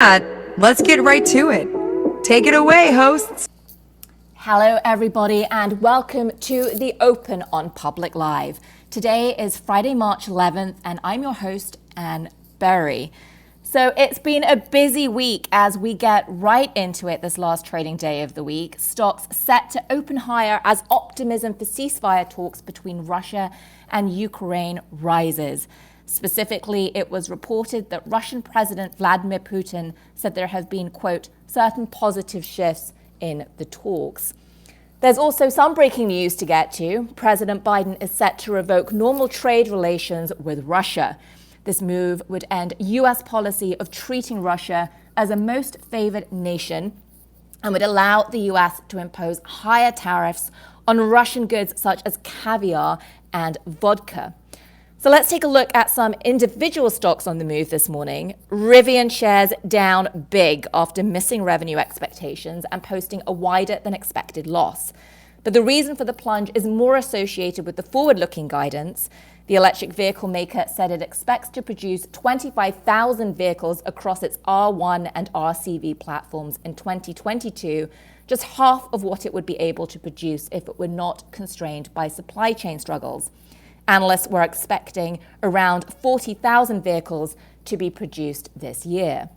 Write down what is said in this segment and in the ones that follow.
Let's get right to it. Take it away, hosts. Hello, everybody, and welcome to The Open on Public Live. Today is Friday, March 11th, and I'm your host, Anne Berry. So it's been a busy week as we get right into it this last trading day of the week. Stocks set to open higher as optimism for ceasefire talks between Russia and Ukraine rises. Specifically, it was reported that Russian President Vladimir Putin said there have been, quote, certain positive shifts in the talks. There's also some breaking news to get to. President Biden is set to revoke normal trade relations with Russia. This move would end U.S. policy of treating Russia as a most favored nation and would allow the U.S. to impose higher tariffs on Russian goods such as caviar and vodka. So let's take a look at some individual stocks on the move this morning. Rivian shares down big after missing revenue expectations and posting a wider than expected loss. But the reason for the plunge is more associated with the forward-looking guidance. The electric vehicle maker said it expects to produce 25,000 vehicles across its R1 and RCV platforms in 2022, just half of what it would be able to produce if it were not constrained by supply chain struggles. Analysts were expecting around 40,000 vehicles to be produced this year.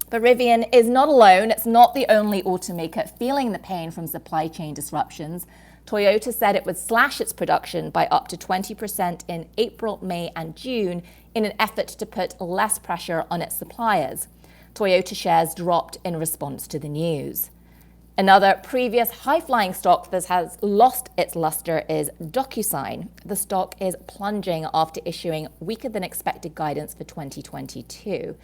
But Rivian is not alone. It's not the only automaker feeling the pain from supply chain disruptions. Toyota said it would slash its production by up to 20% in April, May, and June in an effort to put less pressure on its suppliers. Toyota shares dropped in response to the news. Another previous high-flying stock that has lost its luster is Docusign. The stock is plunging after issuing weaker-than-expected guidance for 2022.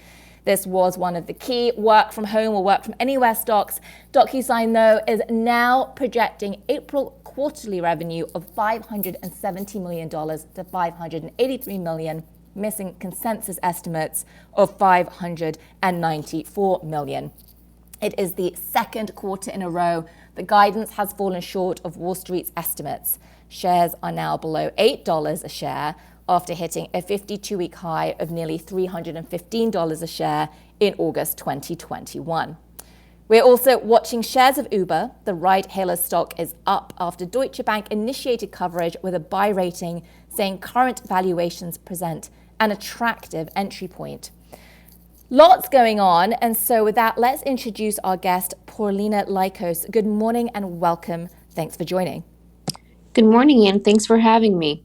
This was one of the key work-from-home or work-from-anywhere stocks. Docusign, though, is now projecting April quarterly revenue of $570 million to $583 million, missing consensus estimates of $594 million. It is the second quarter in a row the guidance has fallen short of Wall Street's estimates. Shares are now below $8 a share after hitting a 52-week high of nearly $315 a share in August 2021. We're also watching shares of Uber. The ride-hailer stock is up after Deutsche Bank initiated coverage with a buy rating, saying current valuations present an attractive entry point. Lots going on, and so with that, let's introduce our guest, Paulina Lykos. Good morning and welcome. Thanks for joining. Good morning, Anne. Thanks for having me.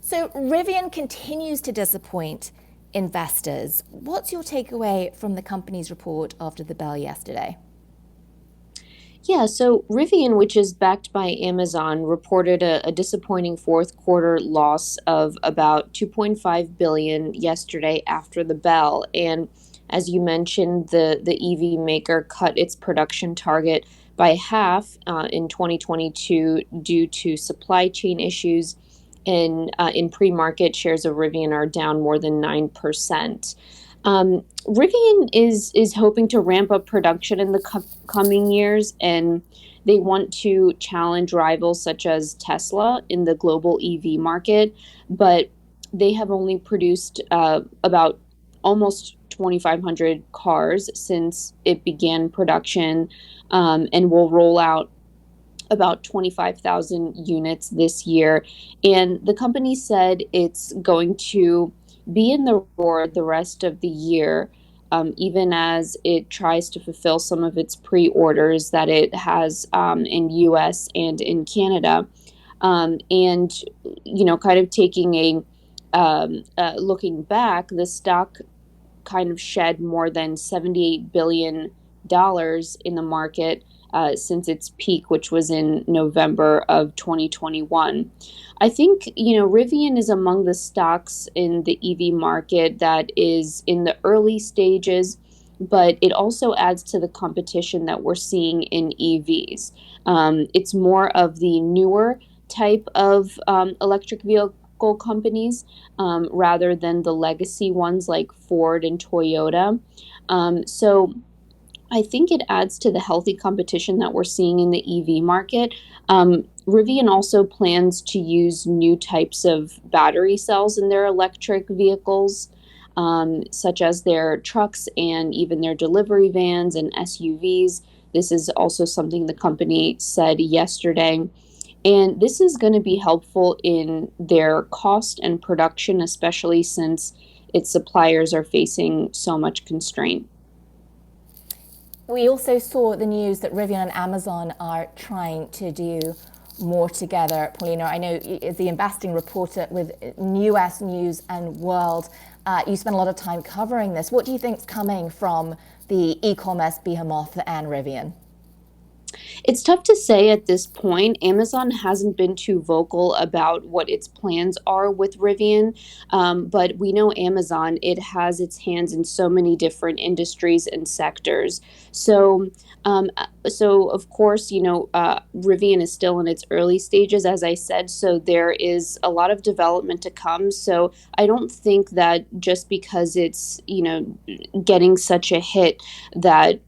So Rivian continues to disappoint investors. What's your takeaway from the company's report after the bell yesterday? Yeah, so Rivian, which is backed by Amazon, reported a disappointing fourth quarter loss of about $2.5 billion yesterday after the bell. And as you mentioned, the EV maker cut its production target by half in 2022 due to supply chain issues. And in pre-market, shares of Rivian are down more than 9%. Rivian is hoping to ramp up production in the coming years, and they want to challenge rivals such as Tesla in the global EV market, but they have only produced about almost 2,500 cars since it began production, and will roll out about 25,000 units this year. And the company said it's going to be in the roar the rest of the year, even as it tries to fulfill some of its pre-orders that it has in US and in Canada. And, kind of taking looking back, the stock kind of shed more than $78 billion in the market since its peak, which was in November of 2021. I think, Rivian is among the stocks in the EV market that is in the early stages, but it also adds to the competition that we're seeing in EVs. It's more of the newer type of electric vehicle companies rather than the legacy ones like Ford and Toyota. So I think it adds to the healthy competition that we're seeing in the EV market. Rivian also plans to use new types of battery cells in their electric vehicles. such as their trucks and even their delivery vans and SUVs. This is also something the company said yesterday. And this is going to be helpful in their cost and production, especially since its suppliers are facing so much constraint. We also saw the news that Rivian and Amazon are trying to do more together. Paulina, I know as the investing reporter with US News and World, you spent a lot of time covering this. What do you think is coming from the e-commerce behemoth and Rivian? It's tough to say at this point. Amazon hasn't been too vocal about what its plans are with Rivian, but we know Amazon, it has its hands in so many different industries and sectors. So, so of course, Rivian is still in its early stages, as I said, so there is a lot of development to come. So I don't think that just because it's, getting such a hit that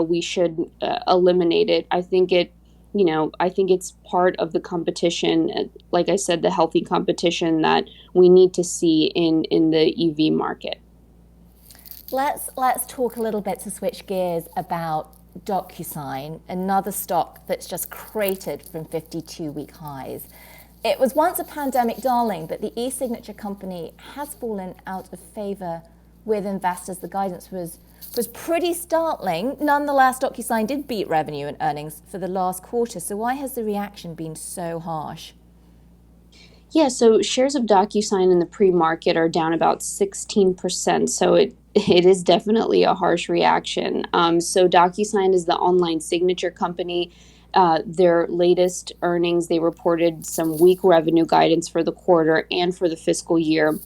we should eliminate it. I think it's part of the competition. Like I said, the healthy competition that we need to see in the EV market. Let's talk a little bit to switch gears about Docusign, another stock that's just cratered from 52-week highs. It was once a pandemic darling, but the e-signature company has fallen out of favor with investors. The guidance was pretty startling. Nonetheless, Docusign did beat revenue and earnings for the last quarter. So why has the reaction been so harsh? Yeah, so shares of Docusign in the pre-market are down about 16%. So it is definitely a harsh reaction. So Docusign is the online signature company. Their latest earnings, they reported some weak revenue guidance for the quarter and for the fiscal year.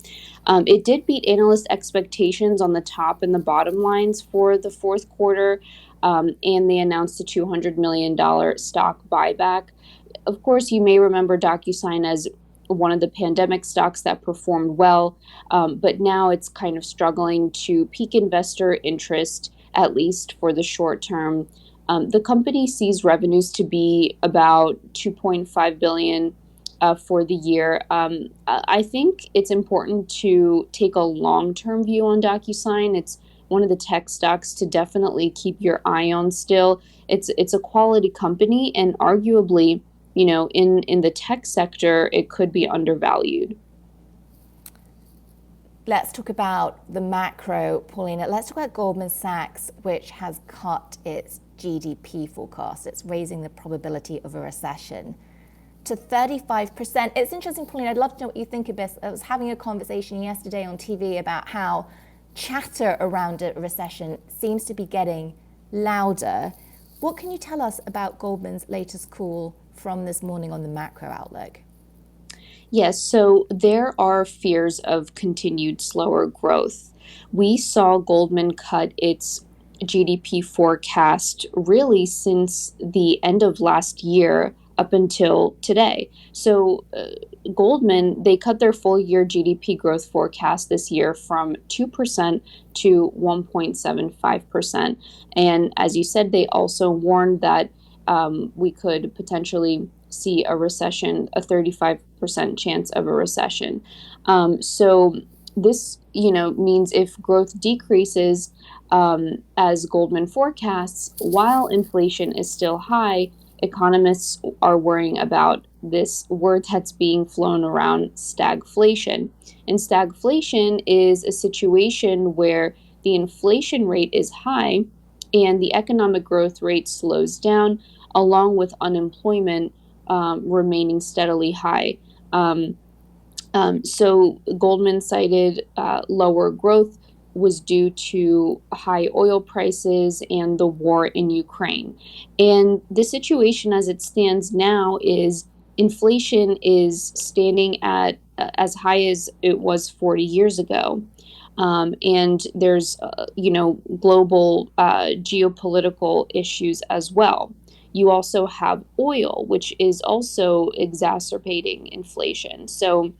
It did beat analyst expectations on the top and the bottom lines for the fourth quarter, and they announced a $200 million stock buyback. Of course, you may remember Docusign as one of the pandemic stocks that performed well, but now it's kind of struggling to pique investor interest, at least for the short term. The company sees revenues to be about 2.5 billion for the year. I think it's important to take a long-term view on DocuSign. It's one of the tech stocks to definitely keep your eye on still. It's a quality company, and arguably, in the tech sector, it could be undervalued. Let's talk about the macro, Paulina. Let's talk about Goldman Sachs, which has cut its GDP forecast. It's raising the probability of a recession to 35%. It's interesting, Paulina, I'd love to know what you think of this. I was having a conversation yesterday on TV about how chatter around a recession seems to be getting louder. What can you tell us about Goldman's latest call from this morning on the macro outlook? Yes, so there are fears of continued slower growth. We saw Goldman cut its GDP forecast really since the end of last year up until today. So, Goldman, they cut their full year GDP growth forecast this year from 2% to 1.75%. And as you said, they also warned that we could potentially see a recession, a 35% chance of a recession. So this, means if growth decreases, as Goldman forecasts, while inflation is still high, economists are worrying about this word that's being flown around, stagflation. And stagflation is a situation where the inflation rate is high and the economic growth rate slows down, along with unemployment remaining steadily high. So Goldman cited lower growth was due to high oil prices and the war in Ukraine. And the situation as it stands now is inflation is standing at as high as it was 40 years ago. And there's, global geopolitical issues as well. You also have oil, which is also exacerbating inflation. So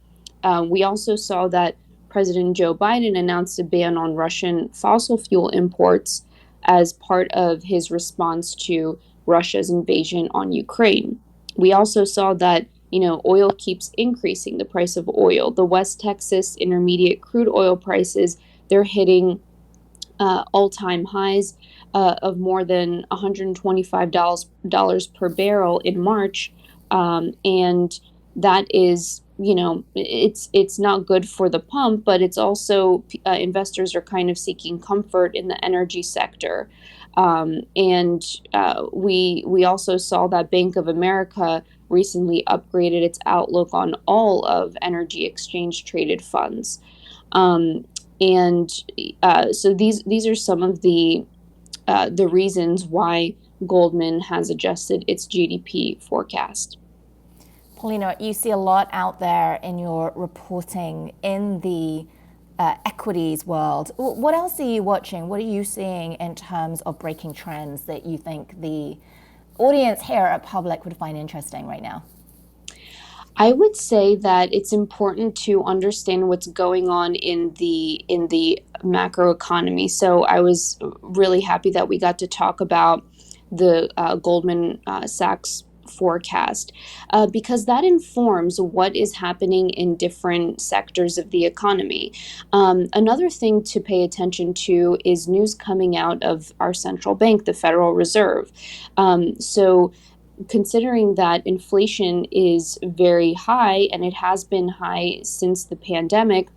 we also saw that President Joe Biden announced a ban on Russian fossil fuel imports as part of his response to Russia's invasion on Ukraine. We also saw that, oil keeps increasing, the price of oil. The West Texas intermediate crude oil prices, They're hitting all-time highs of more than $125 per barrel in March, and that is, it's not good for the pump, but it's also investors are kind of seeking comfort in the energy sector, and we also saw that Bank of America recently upgraded its outlook on all of energy exchange traded funds. Um, and so these are some of the reasons why Goldman has adjusted its GDP forecast. Paulina, you see a lot out there in your reporting in the equities world. What else are you watching? What are you seeing in terms of breaking trends that you think the audience here at Public would find interesting right now? I would say that it's important to understand what's going on in the macroeconomy. So I was really happy that we got to talk about the Goldman Sachs forecast, because that informs what is happening in different sectors of the economy. Another thing to pay attention to is news coming out of our central bank, the Federal Reserve. So considering that inflation is very high and it has been high since the pandemic,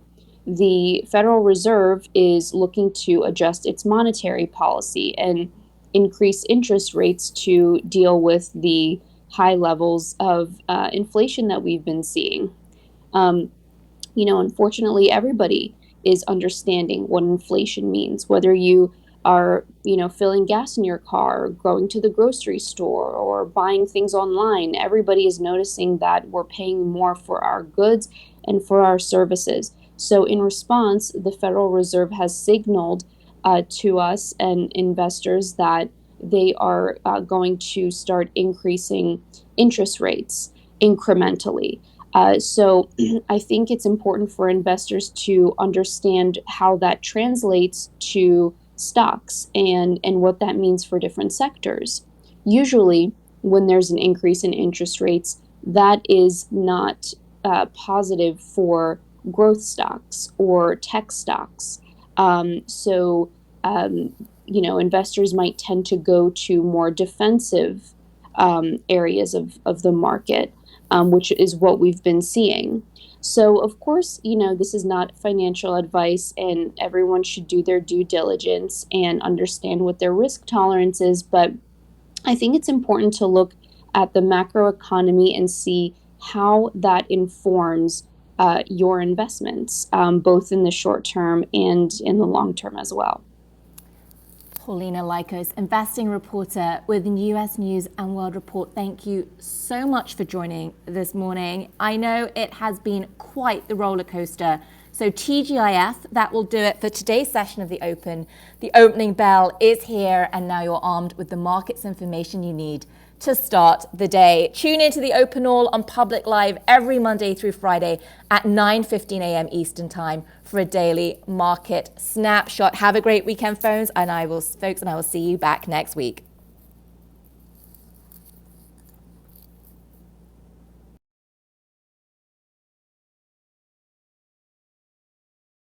the Federal Reserve is looking to adjust its monetary policy and increase interest rates to deal with the high levels of inflation that we've been seeing. Um, Unfortunately, everybody is understanding what inflation means, whether you are, filling gas in your car, or going to the grocery store, or buying things online. Everybody is noticing that we're paying more for our goods and for our services. So, in response, the Federal Reserve has signaled to us and investors that they are going to start increasing interest rates incrementally. So I think it's important for investors to understand how that translates to stocks and what that means for different sectors. Usually, when there's an increase in interest rates, that is not positive for growth stocks or tech stocks. So, investors might tend to go to more defensive areas of the market, which is what we've been seeing. So, of course, this is not financial advice, and everyone should do their due diligence and understand what their risk tolerance is. But I think it's important to look at the macroeconomy and see how that informs your investments, both in the short term and in the long term as well. Paulina Lykos, investing reporter with the US News and World Report. Thank you so much for joining this morning. I know it has been quite the roller coaster. So TGIF, that will do it for today's session of the Open. The opening bell is here, and now you're armed with the markets information you need to start the day. Tune into the Open All on Public Live every Monday through Friday at 9:15 a.m. Eastern Time for a daily market snapshot. Have a great weekend, folks, and I will see you back next week.